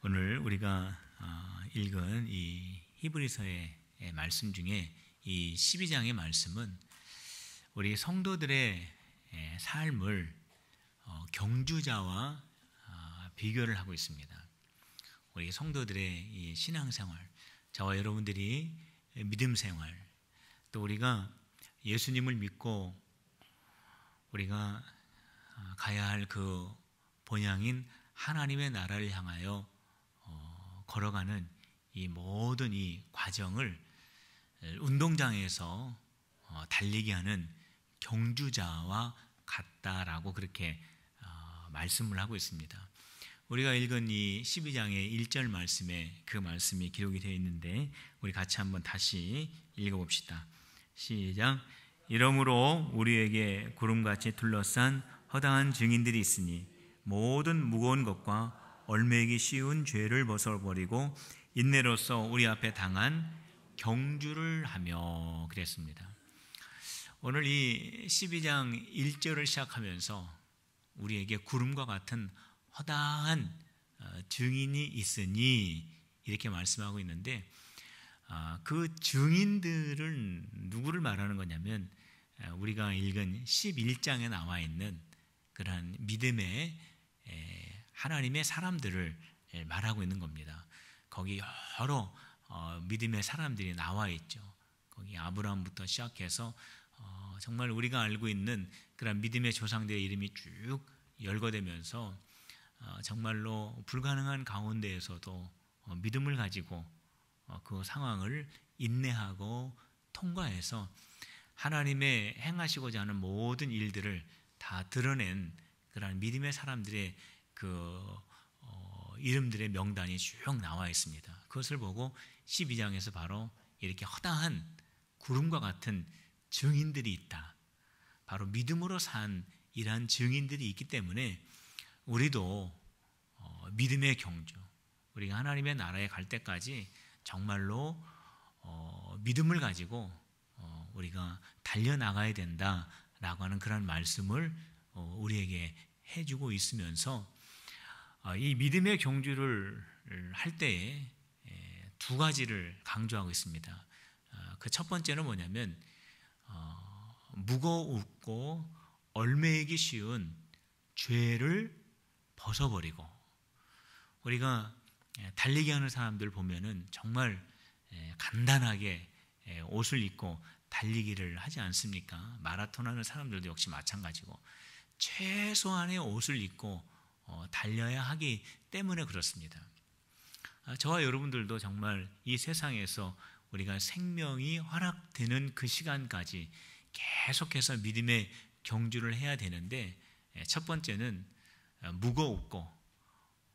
오늘 우리가 읽은 이 히브리서의 말씀 중에 이 12장의 말씀은 우리 성도들의 삶을 경주자와 비교를 하고 있습니다. 우리 성도들의 이 신앙생활, 저와 여러분들이 믿음 생활, 또 우리가 예수님을 믿고 우리가 가야 할 그 본향인 하나님의 나라를 향하여 걸어가는 이 모든 이 과정을 운동장에서 달리게 하는 경주자와 같다라고 그렇게 말씀을 하고 있습니다. 우리가 읽은 이 12장의 1절 말씀에 그 말씀이 기록이 되어 있는데 우리 같이 한번 다시 읽어봅시다. 시작. 이러므로 우리에게 구름같이 둘러싼 허다한 증인들이 있으니 모든 무거운 것과 얽매이기 쉬운 죄를 벗어버리고 인내로써 우리 앞에 당한 경주를 하며 그랬습니다. 오늘 이 12장 1절을 시작하면서 우리에게 구름과 같은 허다한 증인이 있으니 이렇게 말씀하고 있는데 그 증인들은 누구를 말하는 거냐면 우리가 읽은 11장에 나와 있는 그러한 믿음의 하나님의 사람들을 말하고 있는 겁니다. 거기 여러 믿음의 사람들이 나와 있죠. 거기 아브라함부터 시작해서 정말 우리가 알고 있는 그런 믿음의 조상들의 이름이 쭉 열거되면서 정말로 불가능한 가운데에서도 믿음을 가지고 그 상황을 인내하고 통과해서 하나님의 행하시고자 하는 모든 일들을 다 드러낸 그런 믿음의 사람들의 그 이름들의 명단이 쭉 나와 있습니다. 그것을 보고 12장에서 바로 이렇게 허다한 구름과 같은 증인들이 있다. 바로 믿음으로 산 이러한 증인들이 있기 때문에 우리도 믿음의 경주, 우리가 하나님의 나라에 갈 때까지 정말로 믿음을 가지고 우리가 달려나가야 된다라고 하는 그런 말씀을 우리에게 해주고 있으면서 이 믿음의 경주를 할 때에 두 가지를 강조하고 있습니다. 그 첫 번째는 뭐냐면 무겁고 얽매이기 쉬운 죄를 벗어버리고, 우리가 달리기 하는 사람들 보면은 정말 간단하게 옷을 입고 달리기를 하지 않습니까? 마라톤 하는 사람들도 역시 마찬가지고 최소한의 옷을 입고 달려야 하기 때문에 그렇습니다. 저와 여러분들도 정말 이 세상에서 우리가 생명이 허락되는 그 시간까지 계속해서 믿음의 경주를 해야 되는데, 첫 번째는 무겁고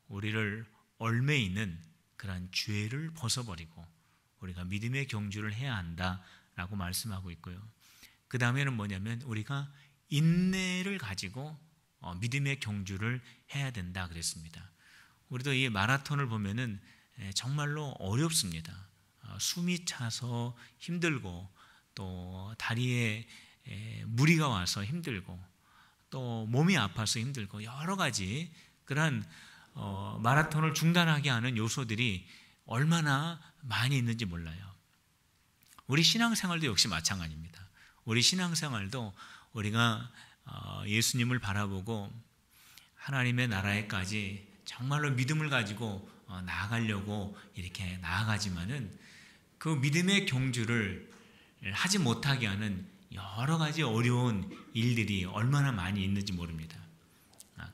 우리를 얽매이는 그런 죄를 벗어버리고 우리가 믿음의 경주를 해야 한다라고 말씀하고 있고요. 그 다음에는 뭐냐면 우리가 인내를 가지고 믿음의 경주를 해야 된다 그랬습니다. 우리도 이 마라톤을 보면은 정말로 어렵습니다. 숨이 차서 힘들고, 또 다리에 무리가 와서 힘들고, 또 몸이 아파서 힘들고, 여러 가지 그런 마라톤을 중단하게 하는 요소들이 얼마나 많이 있는지 몰라요. 우리 신앙생활도 역시 마찬가지입니다. 우리 신앙생활도 우리가 예수님을 바라보고 하나님의 나라에까지 정말로 믿음을 가지고 나아가려고 이렇게 나아가지만은 그 믿음의 경주를 하지 못하게 하는 여러 가지 어려운 일들이 얼마나 많이 있는지 모릅니다.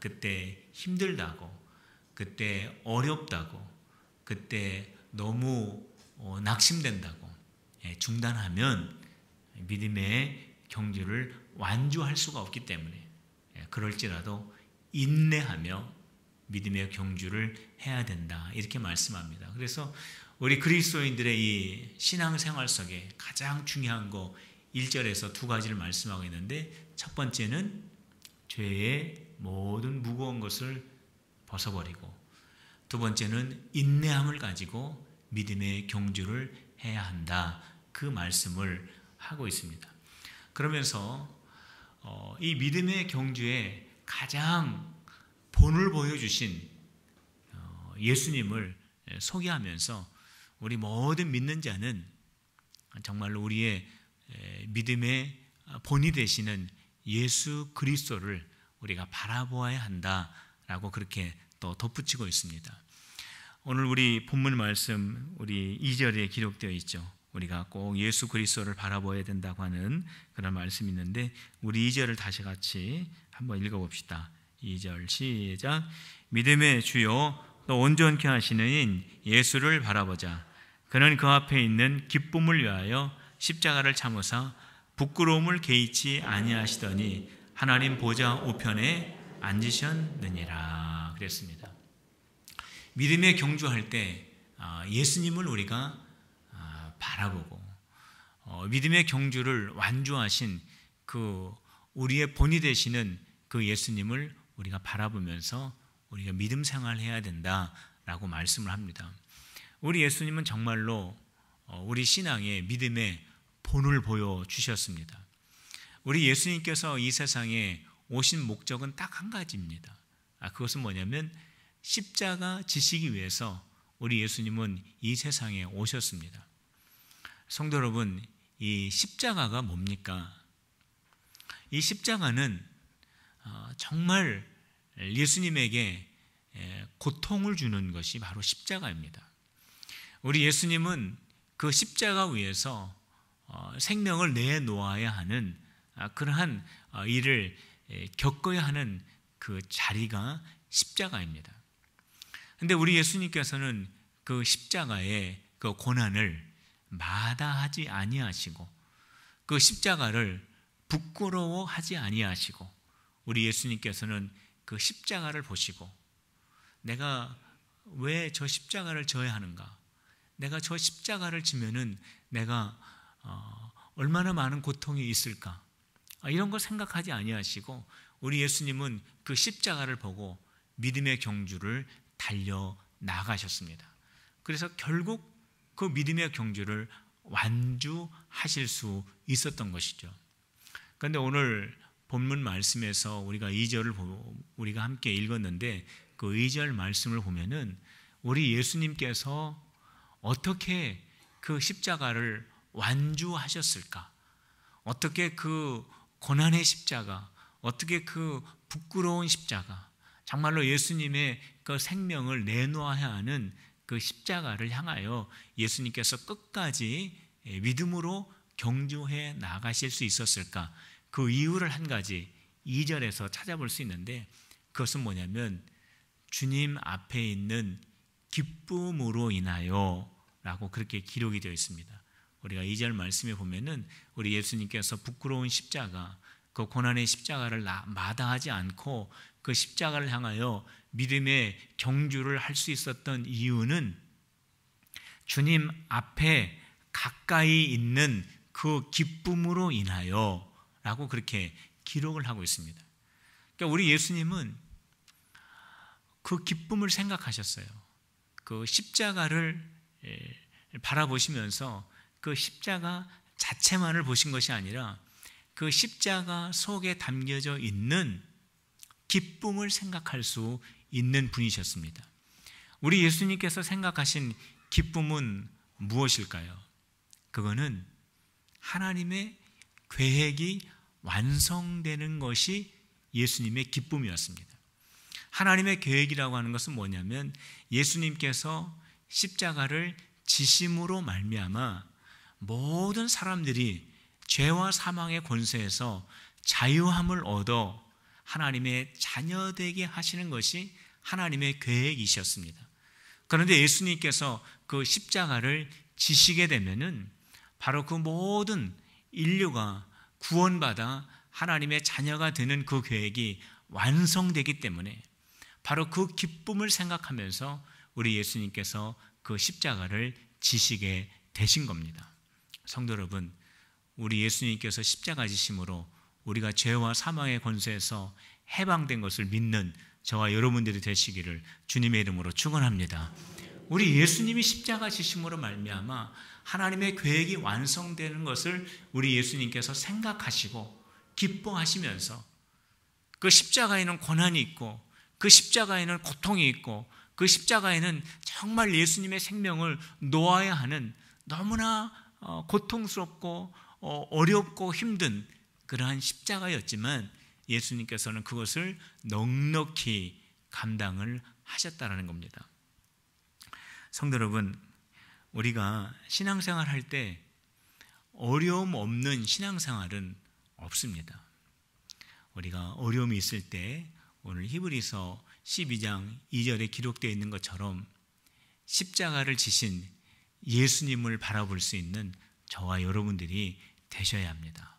그때 힘들다고, 그때 어렵다고, 그때 너무 낙심된다고 중단하면 믿음의 경주를 완주할 수가 없기 때문에 그럴지라도 인내하며 믿음의 경주를 해야 된다 이렇게 말씀합니다. 그래서 우리 그리스도인들의 이 신앙생활 속에 가장 중요한 거 1절에서 두 가지를 말씀하고 있는데, 첫 번째는 죄의 모든 무거운 것을 벗어버리고, 두 번째는 인내함을 가지고 믿음의 경주를 해야 한다, 그 말씀을 하고 있습니다. 그러면서 이 믿음의 경주에 가장 본을 보여주신 예수님을 소개하면서 우리 모든 믿는 자는 정말로 우리의 믿음의 본이 되시는 예수 그리스도를 우리가 바라보아야 한다라고 그렇게 또 덧붙이고 있습니다. 오늘 우리 본문 말씀 우리 2절에 기록되어 있죠. 우리가 꼭 예수 그리스도를 바라보아야 된다고 하는 그런 말씀이 있는데 우리 2절을 다시 같이 한번 읽어봅시다. 2절 시작. 믿음의 주요 또 온전케 하시는 예수를 바라보자. 그는 그 앞에 있는 기쁨을 위하여 십자가를 참으사 부끄러움을 개의치 아니하시더니 하나님 보좌 우편에 앉으셨느니라 그랬습니다. 믿음의 경주할 때 예수님을 우리가 바라보고 믿음의 경주를 완주하신 그 우리의 본이 되시는 그 예수님을 우리가 바라보면서 우리가 믿음 생활을 해야 된다라고 말씀을 합니다. 우리 예수님은 정말로 우리 신앙의 믿음의 본을 보여주셨습니다. 우리 예수님께서 이 세상에 오신 목적은 딱 한 가지입니다. 그것은 뭐냐면 십자가 지시기 위해서 우리 예수님은 이 세상에 오셨습니다. 성도 여러분, 이 십자가가 뭡니까? 이 십자가는 정말 예수님에게 고통을 주는 것이 바로 십자가입니다. 우리 예수님은 그 십자가 위에서 생명을 내놓아야 하는 그러한 일을 겪어야 하는 그 자리가 십자가입니다. 그런데 우리 예수님께서는 그 십자가의 그 고난을 마다하지 아니하시고 그 십자가를 부끄러워하지 아니하시고 우리 예수님께서는 그 십자가를 보시고 내가 왜 저 십자가를 져야 하는가? 내가 저 십자가를 지면은 내가 얼마나 많은 고통이 있을까? 이런 걸 생각하지 아니하시고 우리 예수님은 그 십자가를 보고 믿음의 경주를 달려 나가셨습니다. 그래서 결국 그 믿음의 경주를 완주하실 수 있었던 것이죠. 그런데 오늘 본문 말씀에서 우리가 2절을 우리가 함께 읽었는데 그 2절 말씀을 보면은 우리 예수님께서 어떻게 그 십자가를 완주하셨을까? 어떻게 그 고난의 십자가, 어떻게 그 부끄러운 십자가, 정말로 예수님의 그 생명을 내놓아야 하는 그 십자가를 향하여 예수님께서 끝까지 믿음으로 경주해 나가실 수 있었을까? 그 이유를 한 가지 2절에서 찾아볼 수 있는데 그것은 뭐냐면 주님 앞에 있는 기쁨으로 인하여 라고 그렇게 기록이 되어 있습니다. 우리가 2절 말씀에 보면은 우리 예수님께서 부끄러운 십자가, 그 고난의 십자가를 마다하지 않고 그 십자가를 향하여 믿음의 경주를 할 수 있었던 이유는 주님 앞에 가까이 있는 그 기쁨으로 인하여 라고 그렇게 기록을 하고 있습니다. 그러니까 우리 예수님은 그 기쁨을 생각하셨어요. 그 십자가를 바라보시면서 그 십자가 자체만을 보신 것이 아니라 그 십자가 속에 담겨져 있는 기쁨을 생각할 수 있는 분이셨습니다. 우리 예수님께서 생각하신 기쁨은 무엇일까요? 그거는 하나님의 계획이 완성되는 것이 예수님의 기쁨이었습니다. 하나님의 계획이라고 하는 것은 뭐냐면 예수님께서 십자가를 지심으로 말미암아 모든 사람들이 죄와 사망의 권세에서 자유함을 얻어 하나님의 자녀되게 하시는 것이 하나님의 계획이셨습니다. 그런데 예수님께서 그 십자가를 지시게 되면은 바로 그 모든 인류가 구원받아 하나님의 자녀가 되는 그 계획이 완성되기 때문에 바로 그 기쁨을 생각하면서 우리 예수님께서 그 십자가를 지시게 되신 겁니다. 성도 여러분, 우리 예수님께서 십자가 지심으로 우리가 죄와 사망의 권세에서 해방된 것을 믿는 저와 여러분들이 되시기를 주님의 이름으로 축원합니다. 우리 예수님이 십자가 지심으로 말미암아 하나님의 계획이 완성되는 것을 우리 예수님께서 생각하시고 기뻐하시면서 그 십자가에는 고난이 있고 그 십자가에는 고통이 있고 그 십자가에는 정말 예수님의 생명을 놓아야 하는 너무나 고통스럽고 어렵고 힘든 그러한 십자가였지만 예수님께서는 그것을 넉넉히 감당을 하셨다는 겁니다. 성도 여러분, 우리가 신앙생활 할 때 어려움 없는 신앙생활은 없습니다. 우리가 어려움이 있을 때 오늘 히브리서 12장 2절에 기록되어 있는 것처럼 십자가를 지신 예수님을 바라볼 수 있는 저와 여러분들이 되셔야 합니다.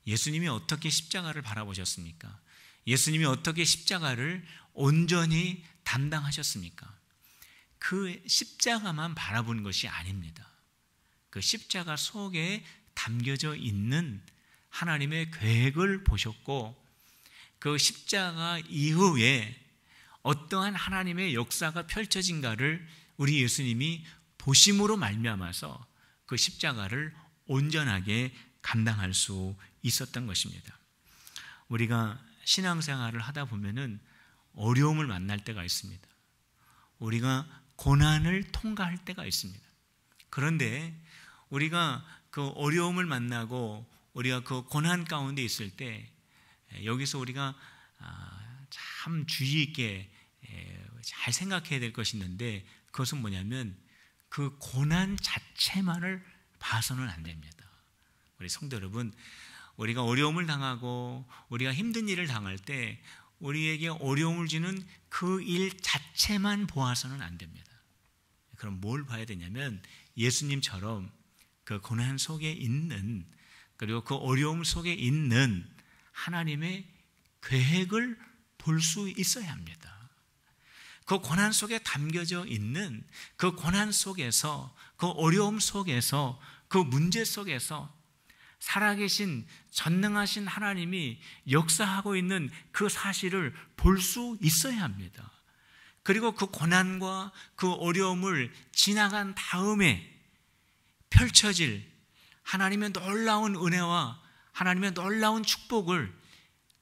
예수님이 어떻게 십자가를 바라보셨습니까? 예수님이 어떻게 십자가를 온전히 담당하셨습니까? 그 십자가만 바라본 것이 아닙니다. 그 십자가 속에 담겨져 있는 하나님의 계획을 보셨고 그 십자가 이후에 어떠한 하나님의 역사가 펼쳐진가를 우리 예수님이 보심으로 말미암아서 그 십자가를 온전하게 감당할 수 있었던 것입니다. 우리가 신앙생활을 하다 보면은 어려움을 만날 때가 있습니다. 우리가 고난을 통과할 때가 있습니다. 그런데 우리가 그 어려움을 만나고 우리가 그 고난 가운데 있을 때 여기서 우리가 참 주의 있게 잘 생각해야 될 것이 있는데 그것은 뭐냐면 그 고난 자체만을 봐서는 안 됩니다. 우리 성도 여러분, 우리가 어려움을 당하고 우리가 힘든 일을 당할 때 우리에게 어려움을 주는 그 일 자체만 보아서는 안 됩니다. 그럼 뭘 봐야 되냐면 예수님처럼 그 고난 속에 있는 그리고 그 어려움 속에 있는 하나님의 계획을 볼 수 있어야 합니다. 그 고난 속에 담겨져 있는 그 고난 속에서 그 어려움 속에서 그 문제 속에서 살아계신 전능하신 하나님이 역사하고 있는 그 사실을 볼 수 있어야 합니다. 그리고 그 고난과 그 어려움을 지나간 다음에 펼쳐질 하나님의 놀라운 은혜와 하나님의 놀라운 축복을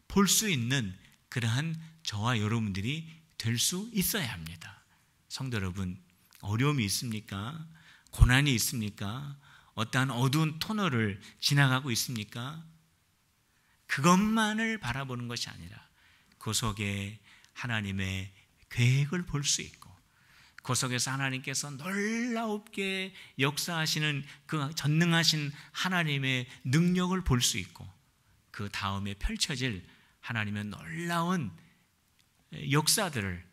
볼 수 있는 그러한 저와 여러분들이 될 수 있어야 합니다. 성도 여러분, 어려움이 있습니까? 고난이 있습니까? 어떠한 어두운 터널을 지나가고 있습니까? 그것만을 바라보는 것이 아니라 그 속에 하나님의 계획을 볼 수 있고 그 속에서 하나님께서 놀랍게 역사하시는 그 전능하신 하나님의 능력을 볼 수 있고 그 다음에 펼쳐질 하나님의 놀라운 역사들을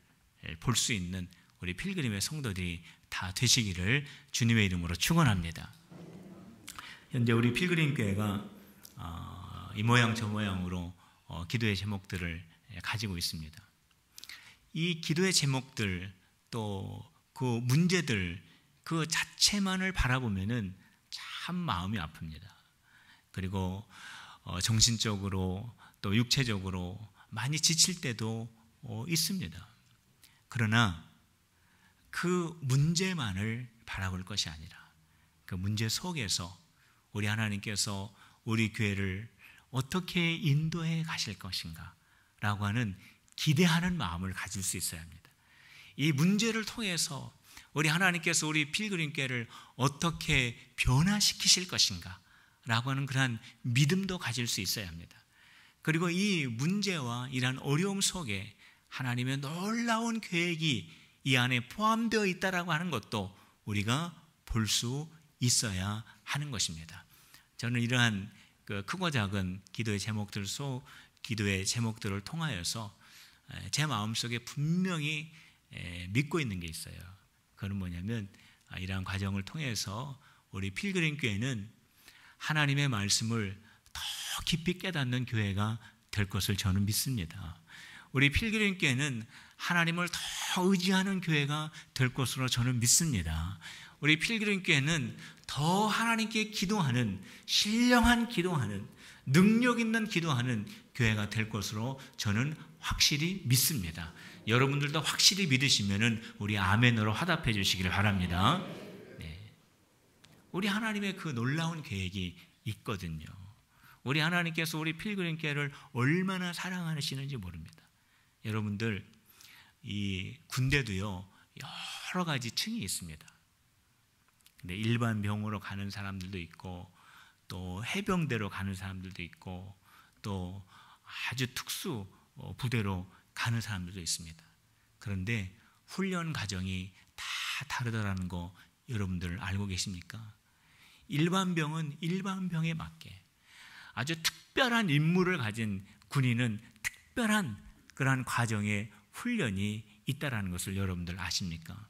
볼 수 있는 우리 필그림의 성도들이 다 되시기를 주님의 이름으로 축원합니다. 현재 우리 필그림 교회가 이 모양 저 모양으로 기도의 제목들을 가지고 있습니다. 이 기도의 제목들 또 그 문제들 그 자체만을 바라보면은 참 마음이 아픕니다. 그리고 정신적으로 또 육체적으로 많이 지칠 때도 있습니다. 그러나 그 문제만을 바라볼 것이 아니라 그 문제 속에서 우리 하나님께서 우리 교회를 어떻게 인도해 가실 것인가 라고 하는 기대하는 마음을 가질 수 있어야 합니다. 이 문제를 통해서 우리 하나님께서 우리 필그림교회를 어떻게 변화시키실 것인가 라고 하는 그러한 믿음도 가질 수 있어야 합니다. 그리고 이 문제와 이러한 어려움 속에 하나님의 놀라운 계획이 이 안에 포함되어 있다라고 하는 것도 우리가 볼 수 있어야 하는 것입니다. 저는 이러한 크고 작은 기도의 제목들을 통하여서 제 마음속에 분명히 믿고 있는 게 있어요. 그건 뭐냐면 이러한 과정을 통해서 우리 필그림 교회는 하나님의 말씀을 더 깊이 깨닫는 교회가 될 것을 저는 믿습니다. 우리 필그림 교회는 하나님을 더 의지하는 교회가 될 것으로 저는 믿습니다. 우리 필그림 교회는 더 하나님께 기도하는 신령한 기도하는 능력 있는 기도하는 교회가 될 것으로 저는 확실히 믿습니다. 여러분들도 확실히 믿으시면은 우리 아멘으로 화답해 주시기를 바랍니다. 네. 우리 하나님의 그 놀라운 계획이 있거든요. 우리 하나님께서 우리 필그림 교회를 얼마나 사랑하시는지 모릅니다. 여러분들 이 군대도요 여러 가지 층이 있습니다. 근데 일반 병으로 가는 사람들도 있고, 또 해병대로 가는 사람들도 있고, 또 아주 특수 부대로 가는 사람들도 있습니다. 그런데 훈련 과정이 다 다르다는 거 여러분들 알고 계십니까? 일반 병은 일반 병에 맞게 아주 특별한 임무를 가진 군인은 특별한 그러한 과정의 훈련이 있다라는 것을 여러분들 아십니까?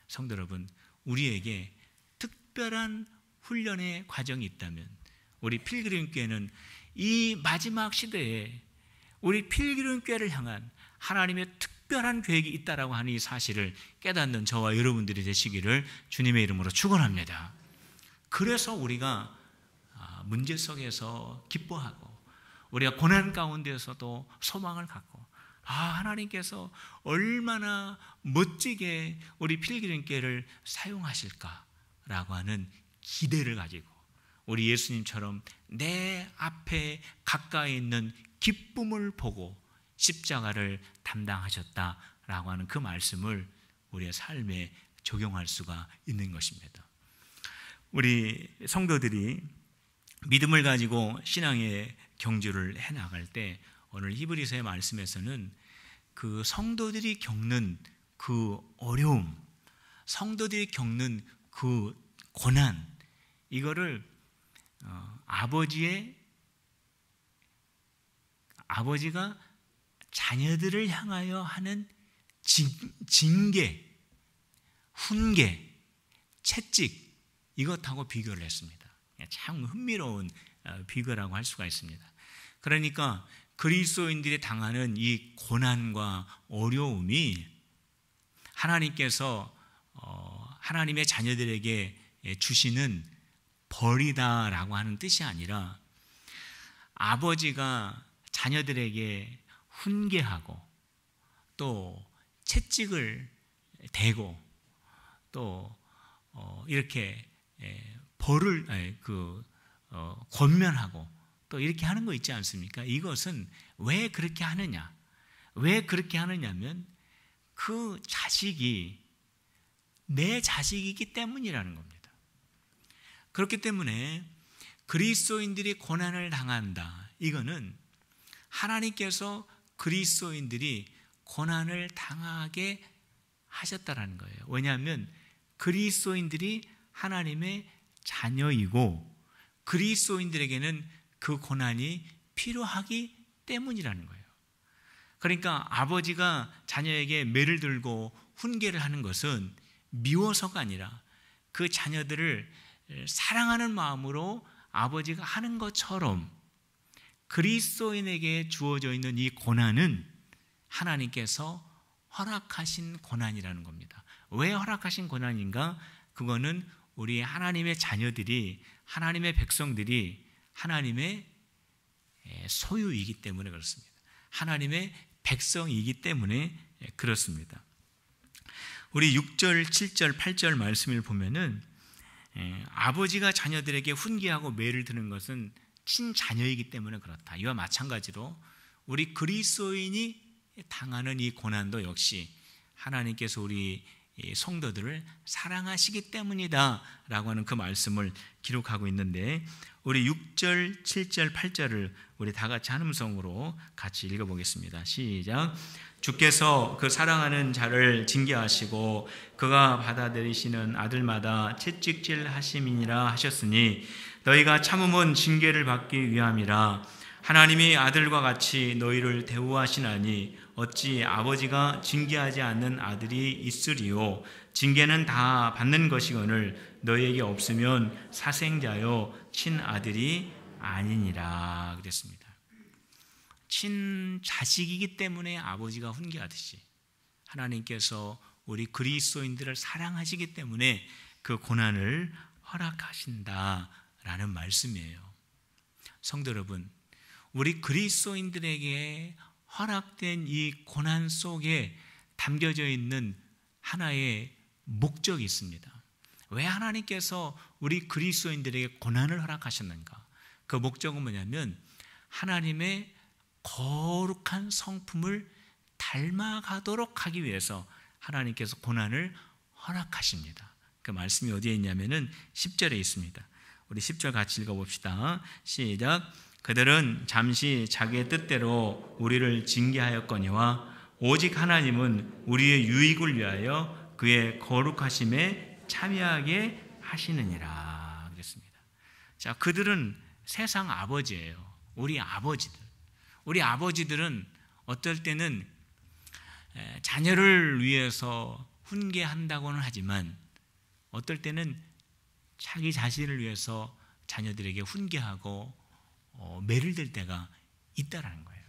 성도 여러분, 우리에게 특별한 훈련의 과정이 있다면 우리 필그림교회는 이 마지막 시대에 우리 필그림교회를 향한 하나님의 특별한 계획이 있다라고 하는 이 사실을 깨닫는 저와 여러분들이 되시기를 주님의 이름으로 축원합니다. 그래서 우리가 문제 속에서 기뻐하고, 우리가 고난 가운데에서도 소망을 갖고, 하나님께서 얼마나 멋지게 우리 필그림교회를 사용하실까라고 하는 기대를 가지고, 우리 예수님처럼 내 앞에 가까이 있는 기쁨을 보고 십자가를 담당하셨다라고 하는 그 말씀을 우리의 삶에 적용할 수가 있는 것입니다. 우리 성도들이 믿음을 가지고 신앙의 경주를 해나갈 때 오늘 히브리서의 말씀에서는 그 성도들이 겪는 그 어려움, 성도들이 겪는 그 고난, 이거를 아버지가 자녀들을 향하여 하는 징계, 훈계, 채찍, 이것하고 비교를 했습니다. 참 흥미로운 비교라고 할 수가 있습니다. 그러니까 그리스도인들이 당하는 이 고난과 어려움이 하나님께서 하나님의 자녀들에게 주시는 벌이다라고 하는 뜻이 아니라, 아버지가 자녀들에게 훈계하고 또 채찍을 대고 또 이렇게 벌을 권면하고 또 이렇게 하는 거 있지 않습니까? 이것은 왜 그렇게 하느냐? 왜 그렇게 하느냐면 그 자식이 내 자식이기 때문이라는 겁니다. 그렇기 때문에 그리스도인들이 고난을 당한다, 이거는 하나님께서 그리스도인들이 고난을 당하게 하셨다라는 거예요. 왜냐하면 그리스도인들이 하나님의 자녀이고 그리스도인들에게는 그 고난이 필요하기 때문이라는 거예요. 그러니까 아버지가 자녀에게 매를 들고 훈계를 하는 것은 미워서가 아니라 그 자녀들을 사랑하는 마음으로 아버지가 하는 것처럼 그리스도인에게 주어져 있는 이 고난은 하나님께서 허락하신 고난이라는 겁니다. 왜 허락하신 고난인가? 그거는 우리 하나님의 자녀들이, 하나님의 백성들이 하나님의 소유이기 때문에 그렇습니다. 하나님의 백성이기 때문에 그렇습니다. 우리 6절, 7절, 8절 말씀을 보면은 아버지가 자녀들에게 훈계하고 매를 드는 것은 친자녀이기 때문에 그렇다. 이와 마찬가지로 우리 그리스도인이 당하는 이 고난도 역시 하나님께서 우리 성도들을 사랑하시기 때문이다 라고 하는 그 말씀을 기록하고 있는데, 우리 6절, 7절, 8절을 우리 다 같이 한 음성으로 같이 읽어보겠습니다. 시작. 주께서 그 사랑하는 자를 징계하시고 그가 받아들이시는 아들마다 채찍질 하심이니라 하셨으니 너희가 참음은 징계를 받기 위함이라. 하나님이 아들과 같이 너희를 대우하시나니 어찌 아버지가 징계하지 않는 아들이 있으리요. 징계는 다 받는 것이거늘 너희에게 없으면 사생자요 친아들이 아니니라 그랬습니다. 친자식이기 때문에 아버지가 훈계하듯이 하나님께서 우리 그리스도인들을 사랑하시기 때문에 그 고난을 허락하신다라는 말씀이에요. 성도 여러분, 우리 그리스도인들에게 허락된 이 고난 속에 담겨져 있는 하나의 목적이 있습니다. 왜 하나님께서 우리 그리스도인들에게 고난을 허락하셨는가? 그 목적은 뭐냐면 하나님의 거룩한 성품을 닮아가도록 하기 위해서 하나님께서 고난을 허락하십니다. 그 말씀이 어디에 있냐면은 10절에 있습니다. 우리 10절 같이 읽어봅시다. 시작. 그들은 잠시 자기의 뜻대로 우리를 징계하였거니와 오직 하나님은 우리의 유익을 위하여 그의 거룩하심에 참여하게 하시느니라 그랬습니다. 자, 그들은 세상 아버지예요. 우리 아버지들. 우리 아버지들은 어떨 때는 자녀를 위해서 훈계한다고는 하지만 어떨 때는 자기 자신을 위해서 자녀들에게 훈계하고 매를 댈 때가 있다라는 거예요.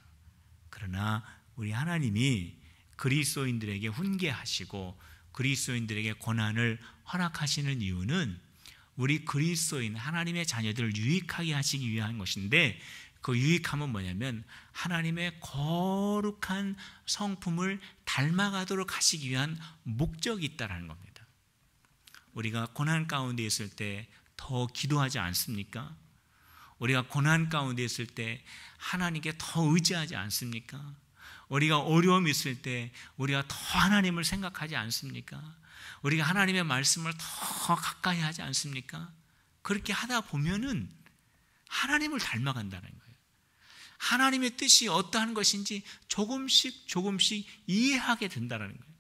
그러나 우리 하나님이 그리스도인들에게 훈계하시고 그리스도인들에게 고난을 허락하시는 이유는 우리 그리스도인 하나님의 자녀들을 유익하게 하시기 위한 것인데, 그 유익함은 뭐냐면 하나님의 거룩한 성품을 닮아가도록 하시기 위한 목적이 있다는 겁니다. 우리가 고난 가운데 있을 때 더 기도하지 않습니까? 우리가 고난 가운데 있을 때 하나님께 더 의지하지 않습니까? 우리가 어려움이 있을 때 우리가 더 하나님을 생각하지 않습니까? 우리가 하나님의 말씀을 더 가까이 하지 않습니까? 그렇게 하다 보면은 하나님을 닮아간다는 거예요. 하나님의 뜻이 어떠한 것인지 조금씩 이해하게 된다는 거예요.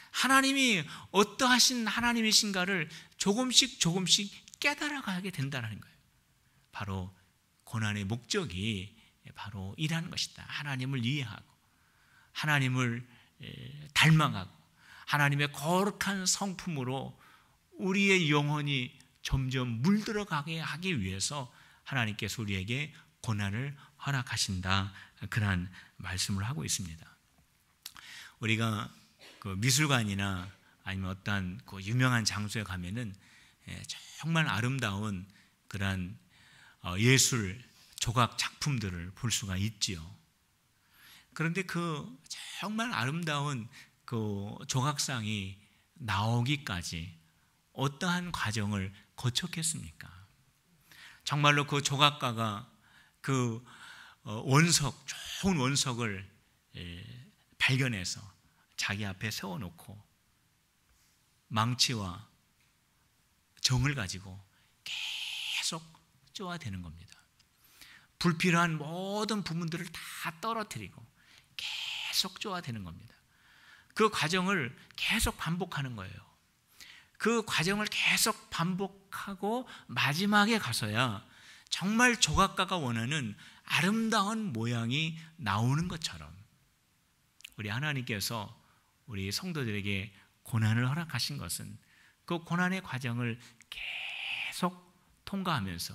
하나님이 어떠하신 하나님이신가를 조금씩 깨달아가게 된다는 거예요. 바로 고난의 목적이 바로 이라는 것이다. 하나님을 이해하고 하나님을 닮아가고 하나님의 거룩한 성품으로 우리의 영혼이 점점 물들어가게 하기 위해서 하나님께서 우리에게 고난을 허락하신다. 그런 말씀을 하고 있습니다. 우리가 그 미술관이나 아니면 어떤 그 유명한 장소에 가면은 정말 아름다운 그런 예술 조각 작품들을 볼 수가 있지요. 그런데 그 정말 아름다운 그 조각상이 나오기까지 어떠한 과정을 거쳤겠습니까? 정말로 그 조각가가 그 좋은 원석을 발견해서 자기 앞에 세워놓고 망치와 정을 가지고 계속 쪼아대는 겁니다. 불필요한 모든 부분들을 다 떨어뜨리고 계속 쪼아대는 겁니다. 그 과정을 계속 반복하는 거예요. 그 과정을 계속 반복하고 마지막에 가서야 정말 조각가가 원하는 아름다운 모양이 나오는 것처럼 우리 하나님께서 우리 성도들에게 고난을 허락하신 것은 그 고난의 과정을 계속 통과하면서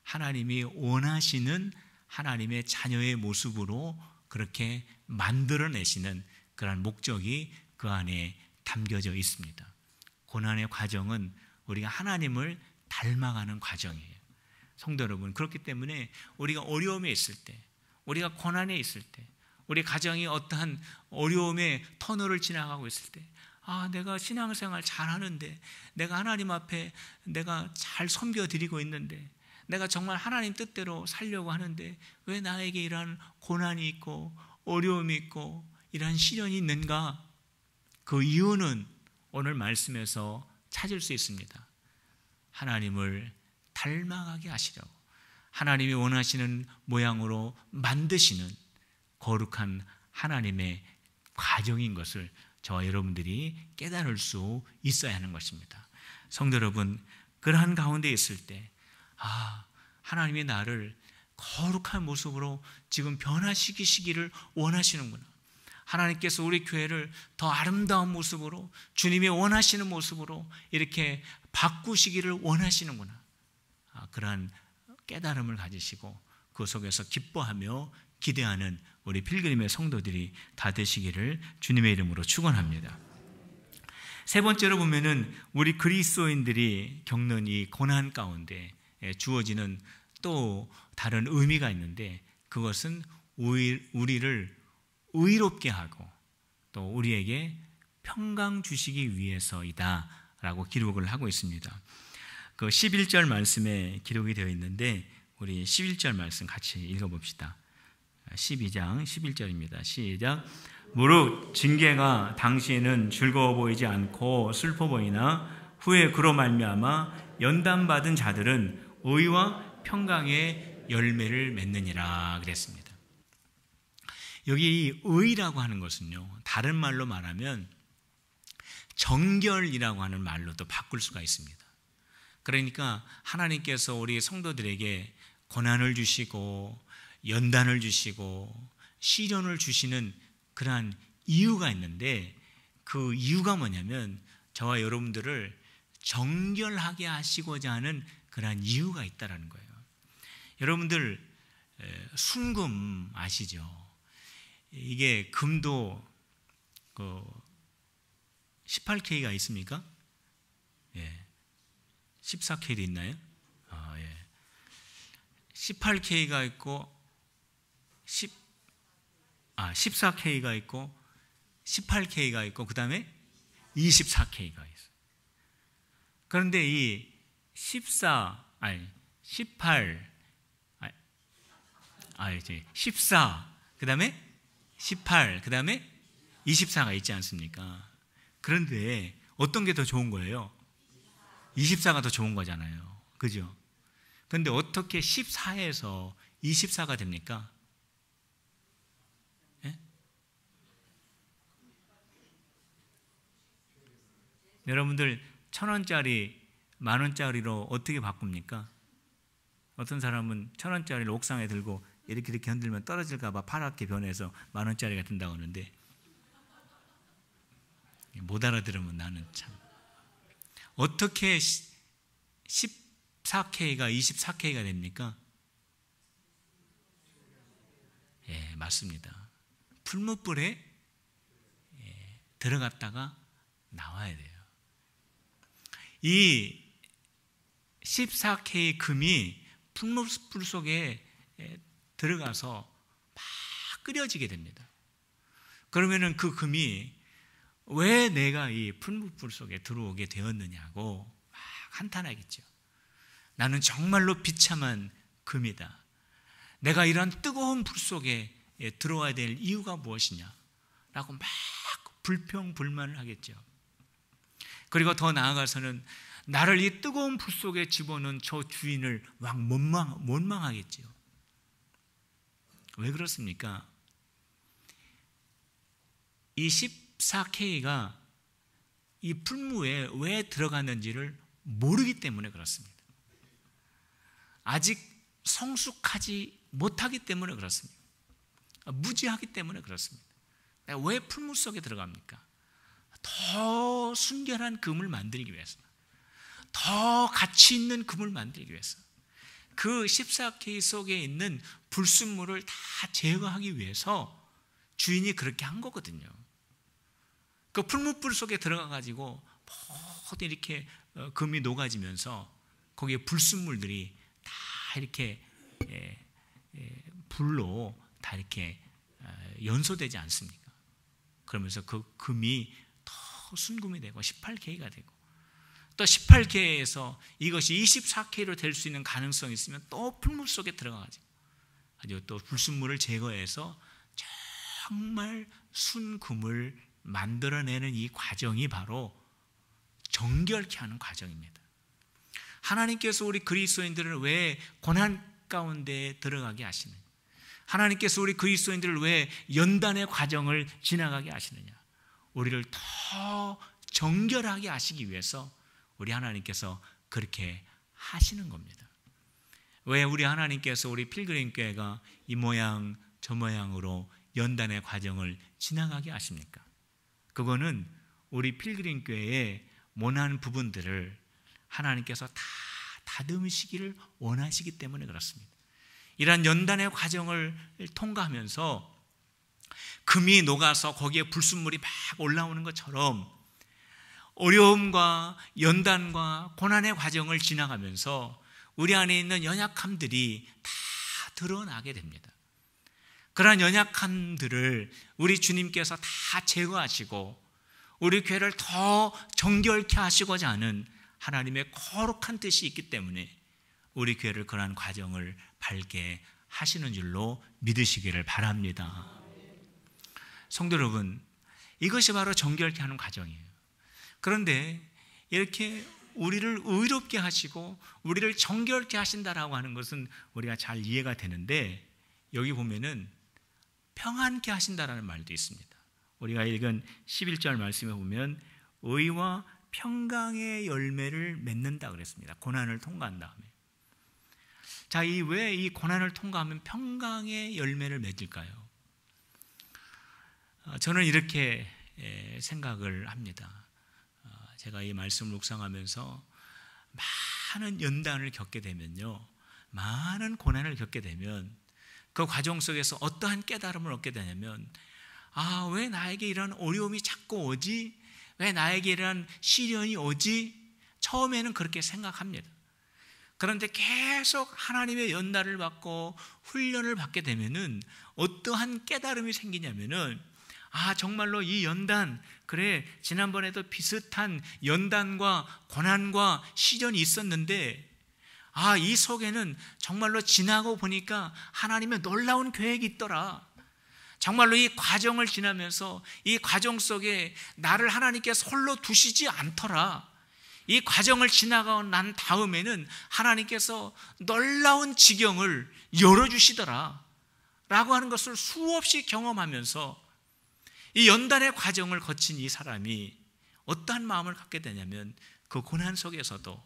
하나님이 원하시는 하나님의 자녀의 모습으로 그렇게 만들어내시는 그런 목적이 그 안에 담겨져 있습니다. 고난의 과정은 우리가 하나님을 닮아가는 과정이에요. 성도 여러분, 그렇기 때문에 우리가 어려움에 있을 때, 우리가 고난에 있을 때, 우리 가정이 어떠한 어려움의 터널을 지나가고 있을 때, 내가 신앙생활 잘하는데, 내가 하나님 앞에 내가 잘 섬겨드리고 있는데, 내가 정말 하나님 뜻대로 살려고 하는데 왜 나에게 이러한 고난이 있고 어려움이 있고 이러한 시련이 있는가? 그 이유는 오늘 말씀에서 찾을 수 있습니다. 하나님을 닮아가게 하시려고 하나님이 원하시는 모양으로 만드시는 거룩한 하나님의 과정인 것을 저와 여러분들이 깨달을 수 있어야 하는 것입니다. 성도 여러분, 그러한 가운데 있을 때 하나님이 나를 거룩한 모습으로 지금 변화시키시기를 원하시는구나. 하나님께서 우리 교회를 더 아름다운 모습으로 주님이 원하시는 모습으로 이렇게 바꾸시기를 원하시는구나. 그러한 깨달음을 가지시고 그 속에서 기뻐하며 기대하는 우리 필그림의 성도들이 다 되시기를 주님의 이름으로 축원합니다. 세 번째로 보면은 우리 그리스도인들이 겪는 이 고난 가운데 주어지는 또 다른 의미가 있는데, 그것은 우리를 의롭게 하고 또 우리에게 평강 주시기 위해서이다 라고 기록을 하고 있습니다. 그 11절 말씀에 기록이 되어 있는데 우리 11절 말씀 같이 읽어봅시다. 12장 11절입니다. 시작. 무릇 징계가 당시에는 즐거워 보이지 않고 슬퍼 보이나 후에 그로 말미암아 연단받은 자들은 의와 평강의 열매를 맺느니라 그랬습니다. 여기 이 의라고 하는 것은요, 다른 말로 말하면 정결이라고 하는 말로도 바꿀 수가 있습니다. 그러니까 하나님께서 우리 성도들에게 고난을 주시고 연단을 주시고 시련을 주시는 그러한 이유가 있는데, 그 이유가 뭐냐면 저와 여러분들을 정결하게 하시고자 하는 그러한 이유가 있다는 거예요. 여러분들 순금 아시죠? 이게 금도 18K가 있습니까? 예. 14K도 있나요? 18K가 있고 14K가 있고 18K가 있고 그 다음에 24K가 있어요. 그런데 이 14, 그 다음에 18, 그 다음에 24가 있지 않습니까? 그런데 어떤 게 더 좋은 거예요? 24가 더 좋은 거잖아요. 그죠? 그런데 어떻게 14에서 24가 됩니까? 예? 여러분들 1,000원짜리 10,000원짜리로 어떻게 바꿉니까? 어떤 사람은 1,000원짜리를 옥상에 들고 이렇게 흔들면 떨어질까 봐 파랗게 변해서 10,000원짜리가 된다고 하는데, 못 알아들으면 나는 참, 어떻게 14K가 24K가 됩니까? 예, 맞습니다. 풀무불에 들어갔다가 나와야 돼요. 이 14K 금이 풀무불 속에 들어가서 막 끓여지게 됩니다. 그러면은 그 금이 왜 내가 이 풀무불 속에 들어오게 되었느냐고 막 한탄하겠죠. 나는 정말로 비참한 금이다. 내가 이런 뜨거운 불 속에 들어와야 될 이유가 무엇이냐 라고 막 불평불만을 하겠죠. 그리고 더 나아가서는 나를 이 뜨거운 불 속에 집어넣은 저 주인을 막 원망하겠죠. 왜 그렇습니까? 이 14K가 이 풀무에 왜 들어갔는지를 모르기 때문에 그렇습니다. 아직 성숙하지 못하기 때문에 그렇습니다. 무지하기 때문에 그렇습니다. 왜 풀무 속에 들어갑니까? 더 순결한 금을 만들기 위해서, 더 가치 있는 금을 만들기 위해서, 그 14K 속에 있는 불순물을 다 제거하기 위해서 주인이 그렇게 한 거거든요. 그 풀무불 속에 들어가가지고 모두 이렇게 금이 녹아지면서 거기에 불순물들이 다 이렇게 불로 다 이렇게 연소되지 않습니까? 그러면서 그 금이 더 순금이 되고 18K가 되고, 또 18K에서 이것이 24K로 될 수 있는 가능성이 있으면 또 풀무 속에 들어가가지고 아주 또 불순물을 제거해서 정말 순금을 만들어내는 이 과정이 바로 정결케 하는 과정입니다. 하나님께서 우리 그리스도인들을 왜 고난 가운데 들어가게 하시느냐, 하나님께서 우리 그리스도인들을 왜 연단의 과정을 지나가게 하시느냐, 우리를 더 정결하게 하시기 위해서 우리 하나님께서 그렇게 하시는 겁니다. 왜 우리 하나님께서 우리 필그림 교회가 이 모양 저 모양으로 연단의 과정을 지나가게 하십니까? 그거는 우리 필그림 교회의 모난 부분들을 하나님께서 다 다듬으시기를 원하시기 때문에 그렇습니다. 이러한 연단의 과정을 통과하면서 금이 녹아서 거기에 불순물이 막 올라오는 것처럼 어려움과 연단과 고난의 과정을 지나가면서 우리 안에 있는 연약함들이 다 드러나게 됩니다. 그러한 연약함들을 우리 주님께서 다 제거하시고 우리 교회를 더 정결케 하시고자 하는 하나님의 거룩한 뜻이 있기 때문에 우리 교회를 그러한 과정을 밟게 하시는 줄로 믿으시기를 바랍니다. 성도 여러분, 이것이 바로 정결케 하는 과정이에요. 그런데 이렇게 우리를 의롭게 하시고 우리를 정결케 하신다라고 하는 것은 우리가 잘 이해가 되는데, 여기 보면은 평안케 하신다라는 말도 있습니다. 우리가 읽은 11절 말씀에 보면 의와 평강의 열매를 맺는다 그랬습니다. 고난을 통과한 다음에. 자, 왜 이 고난을 통과하면 평강의 열매를 맺을까요? 저는 이렇게 생각을 합니다. 제가 이 말씀을 묵상하면서 많은 연단을 겪게 되면요, 많은 고난을 겪게 되면 그 과정 속에서 어떠한 깨달음을 얻게 되냐면, 왜 나에게 이런 어려움이 자꾸 오지? 왜 나에게 이런 시련이 오지? 처음에는 그렇게 생각합니다. 그런데 계속 하나님의 연단을 받고 훈련을 받게 되면은 어떠한 깨달음이 생기냐면은, 정말로 이 연단, 그래, 지난번에도 비슷한 연단과 고난과 시련이 있었는데, 이 속에는 정말로 지나고 보니까 하나님의 놀라운 계획이 있더라. 정말로 이 과정을 지나면서 이 과정 속에 나를 하나님께서 홀로 두시지 않더라. 이 과정을 지나고 난 다음에는 하나님께서 놀라운 지경을 열어주시더라 라고 하는 것을 수없이 경험하면서 이 연단의 과정을 거친 이 사람이 어떠한 마음을 갖게 되냐면, 그 고난 속에서도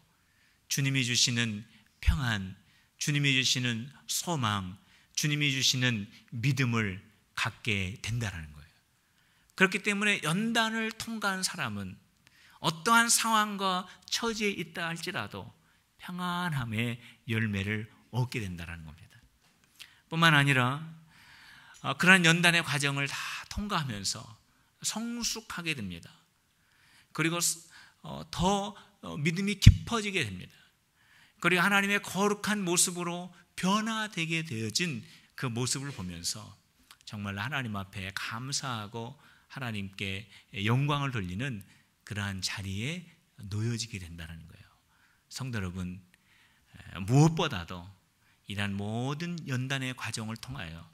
주님이 주시는 평안, 주님이 주시는 소망, 주님이 주시는 믿음을 갖게 된다는 거예요. 그렇기 때문에 연단을 통과한 사람은 어떠한 상황과 처지에 있다 할지라도 평안함의 열매를 얻게 된다는 겁니다. 뿐만 아니라 그러한 연단의 과정을 다 통과하면서 성숙하게 됩니다. 그리고 더 믿음이 깊어지게 됩니다. 그리고 하나님의 거룩한 모습으로 변화되게 되어진 그 모습을 보면서 정말 하나님 앞에 감사하고 하나님께 영광을 돌리는 그러한 자리에 놓여지게 된다는 거예요. 성도 여러분, 무엇보다도 이러한 모든 연단의 과정을 통하여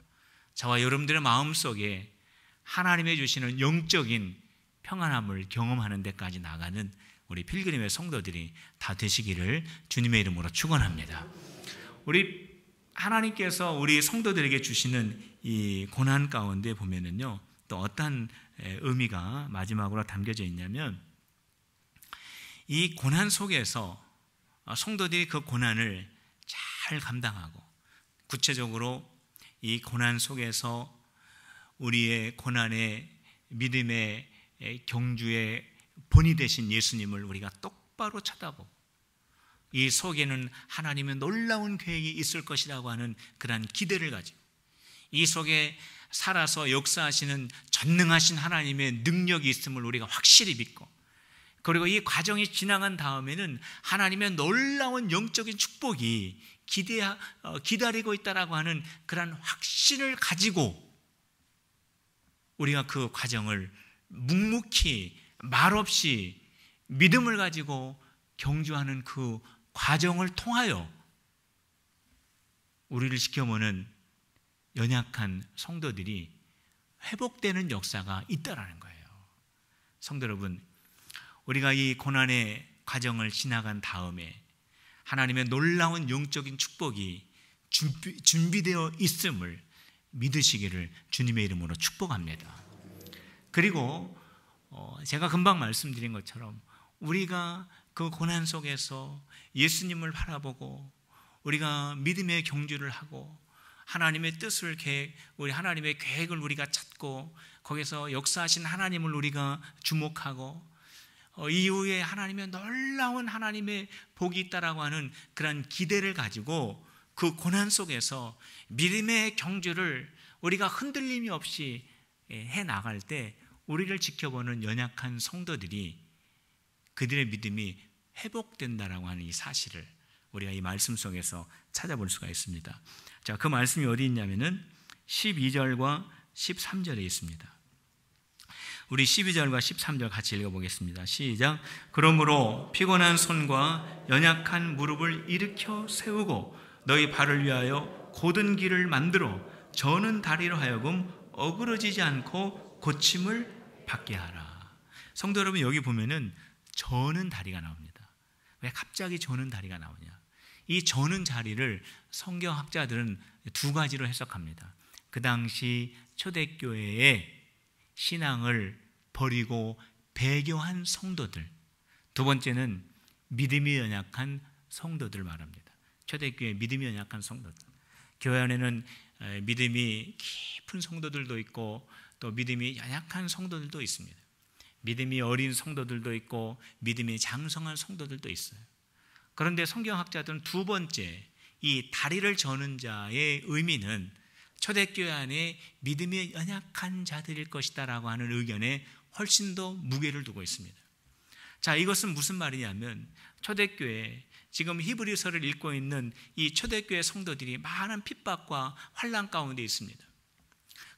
저와 여러분들의 마음속에 하나님의 주시는 영적인 평안함을 경험하는 데까지 나가는 우리 필그림의 성도들이 다 되시기를 주님의 이름으로 축원합니다. 우리 하나님께서 우리 성도들에게 주시는 이 고난 가운데 보면은요, 또 어떤 의미가 마지막으로 담겨져 있냐면, 이 고난 속에서 성도들이 그 고난을 잘 감당하고, 구체적으로 이 고난 속에서 우리의 고난의 믿음의 경주의 본이 되신 예수님을 우리가 똑바로 쳐다보고, 이 속에는 하나님의 놀라운 계획이 있을 것이라고 하는 그러한 기대를 가지고, 이 속에 살아서 역사하시는 전능하신 하나님의 능력이 있음을 우리가 확실히 믿고, 그리고 이 과정이 지나간 다음에는 하나님의 놀라운 영적인 축복이 기다리고 있다라고 하는 그러한 확신을 가지고 우리가 그 과정을 묵묵히 말없이 믿음을 가지고 경주하는 그 과정을 통하여 우리를 지켜보는 연약한 성도들이 회복되는 역사가 있다라는 거예요. 성도 여러분, 우리가 이 고난의 과정을 지나간 다음에 하나님의 놀라운 영적인 축복이 준비되어 있음을 믿으시기를 주님의 이름으로 축복합니다. 그리고 제가 금방 말씀드린 것처럼 우리가 그 고난 속에서 예수님을 바라보고 우리가 믿음의 경주를 하고 하나님의 뜻을 우리 하나님의 계획을 우리가 찾고 거기서 역사하신 하나님을 우리가 주목하고 이후에 하나님의 놀라운 하나님의 복이 있다라고 하는 그런 기대를 가지고 그 고난 속에서 믿음의 경주를 우리가 흔들림이 없이 해 나갈 때 우리를 지켜보는 연약한 성도들이 그들의 믿음이 회복된다라고 하는 이 사실을 우리가 이 말씀 속에서 찾아볼 수가 있습니다. 자, 그 말씀이 어디 있냐면은 12절과 13절에 있습니다. 우리 12절과 13절 같이 읽어보겠습니다. 시작. 그러므로 피곤한 손과 연약한 무릎을 일으켜 세우고 너희 발을 위하여 곧은 길을 만들어 저는 다리로 하여금 어그러지지 않고 고침을 받게 하라. 성도 여러분, 여기 보면은 저는 다리가 나옵니다. 왜 갑자기 저는 다리가 나오냐? 이 저는 자리를 성경학자들은 두 가지로 해석합니다. 그 당시 초대교회의 신앙을 버리고 배교한 성도들, 두 번째는 믿음이 연약한 성도들을 말합니다. 초대교회 믿음이 연약한 성도들. 교회 안에는 믿음이 깊은 성도들도 있고 또 믿음이 연약한 성도들도 있습니다. 믿음이 어린 성도들도 있고 믿음이 장성한 성도들도 있어요. 그런데 성경학자들은 두 번째, 이 다리를 저는 자의 의미는 초대교회 안에 믿음이 연약한 자들일 것이다 라고 하는 의견에 훨씬 더 무게를 두고 있습니다. 자, 이것은 무슨 말이냐면 초대교회, 지금 히브리서를 읽고 있는 이 초대교회 성도들이 많은 핍박과 환난 가운데 있습니다.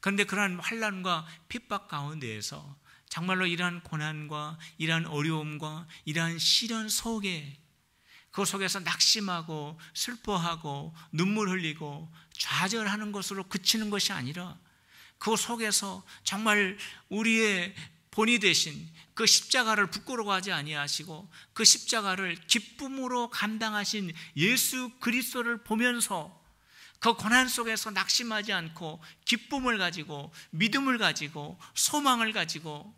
그런데 그러한 환난과 핍박 가운데에서 정말로 이러한 고난과 이러한 어려움과 이러한 시련 속에, 그 속에서 낙심하고 슬퍼하고 눈물 흘리고 좌절하는 것으로 그치는 것이 아니라 그 속에서 정말 우리의 본이 되신 그 십자가를 부끄러워하지 아니하시고 그 십자가를 기쁨으로 감당하신 예수 그리스도를 보면서 그 고난 속에서 낙심하지 않고 기쁨을 가지고 믿음을 가지고 소망을 가지고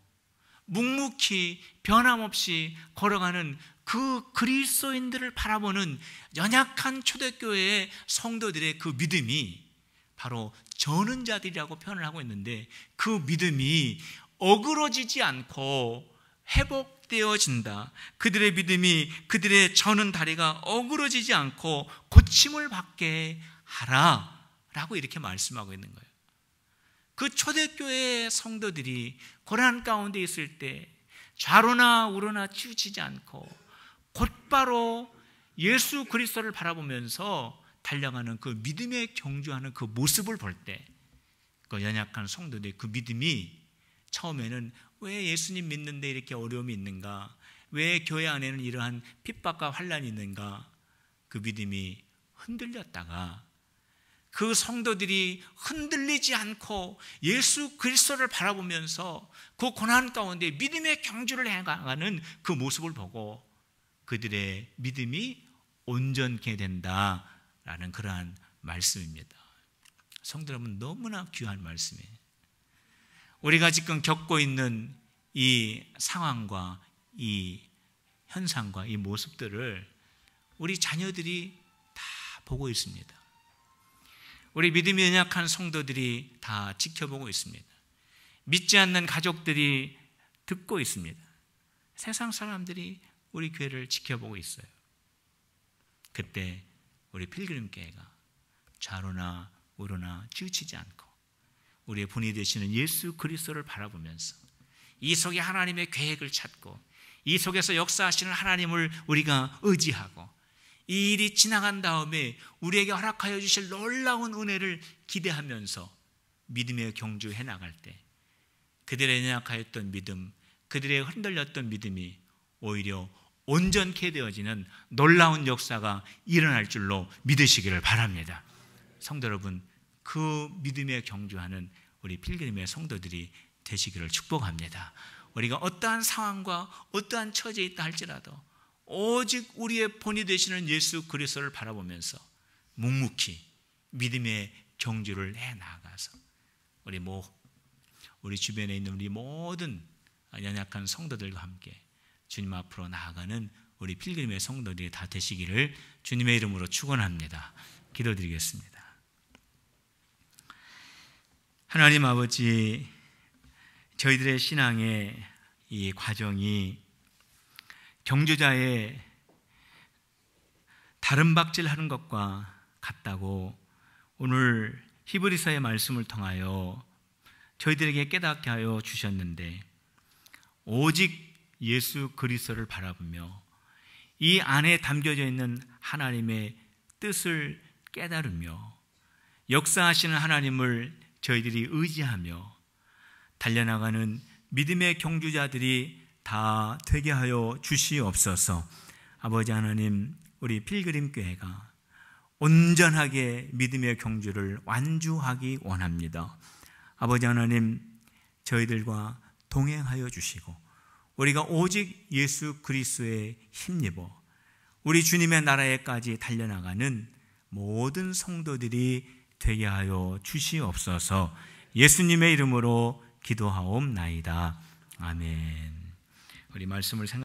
묵묵히 변함없이 걸어가는 그 그리스도인들을 바라보는 연약한 초대교회의 성도들의 그 믿음이 바로 저는 자들이라고 표현을 하고 있는데, 그 믿음이 어그러지지 않고 회복되어진다. 그들의 믿음이, 그들의 저는 다리가 어그러지지 않고 고침을 받게 하라 라고 이렇게 말씀하고 있는 거예요. 그 초대교회 성도들이 고난 가운데 있을 때 좌로나 우로나 치우치지 않고 곧바로 예수 그리스도를 바라보면서 달려가는 그 믿음에 경주하는 그 모습을 볼 때 그 연약한 성도들의 그 믿음이 처음에는 왜 예수님 믿는데 이렇게 어려움이 있는가, 왜 교회 안에는 이러한 핍박과 환난이 있는가, 그 믿음이 흔들렸다가 그 성도들이 흔들리지 않고 예수 그리스도를 바라보면서 그 고난 가운데 믿음의 경주를 해가는 그 모습을 보고 그들의 믿음이 온전케 된다라는 그러한 말씀입니다. 성도 여러분, 너무나 귀한 말씀이에요. 우리가 지금 겪고 있는 이 상황과 이 현상과 이 모습들을 우리 자녀들이 다 보고 있습니다. 우리 믿음이 연약한 성도들이 다 지켜보고 있습니다. 믿지 않는 가족들이 듣고 있습니다. 세상 사람들이 우리 교회를 지켜보고 있어요. 그때 우리 필그림교회가 좌로나 우로나 치우치지 않고 우리의 본이 되시는 예수 그리스도를 바라보면서 이 속에 하나님의 계획을 찾고 이 속에서 역사하시는 하나님을 우리가 의지하고 이 일이 지나간 다음에 우리에게 허락하여 주실 놀라운 은혜를 기대하면서 믿음의 경주해 나갈 때 그들의 연약하였던 믿음, 그들의 흔들렸던 믿음이 오히려 온전케 되어지는 놀라운 역사가 일어날 줄로 믿으시기를 바랍니다. 성도 여러분, 그 믿음에 경주하는 우리 필그림의 성도들이 되시기를 축복합니다. 우리가 어떠한 상황과 어떠한 처지에 있다 할지라도 오직 우리의 본이 되시는 예수 그리스도를 바라보면서 묵묵히 믿음의 경주를 해나가서 우리 주변에 있는 우리 모든 연약한 성도들과 함께 주님 앞으로 나아가는 우리 필그림의 성도들이 다 되시기를 주님의 이름으로 축원합니다. 기도드리겠습니다. 하나님 아버지, 저희들의 신앙의 이 과정이 경주자의 다른박질하는 것과 같다고 오늘 히브리서의 말씀을 통하여 저희들에게 깨닫게 하여 주셨는데, 오직 예수 그리스도를 바라보며 이 안에 담겨져 있는 하나님의 뜻을 깨달으며 역사하시는 하나님을 저희들이 의지하며 달려나가는 믿음의 경주자들이 다 되게 하여 주시옵소서. 아버지 하나님, 우리 필그림교회가 온전하게 믿음의 경주를 완주하기 원합니다. 아버지 하나님, 저희들과 동행하여 주시고 우리가 오직 예수 그리스도에 힘입어 우리 주님의 나라에까지 달려나가는 모든 성도들이 되게 하여 주시옵소서. 예수님의 이름으로 기도하옵나이다. 아멘. 우리 말씀을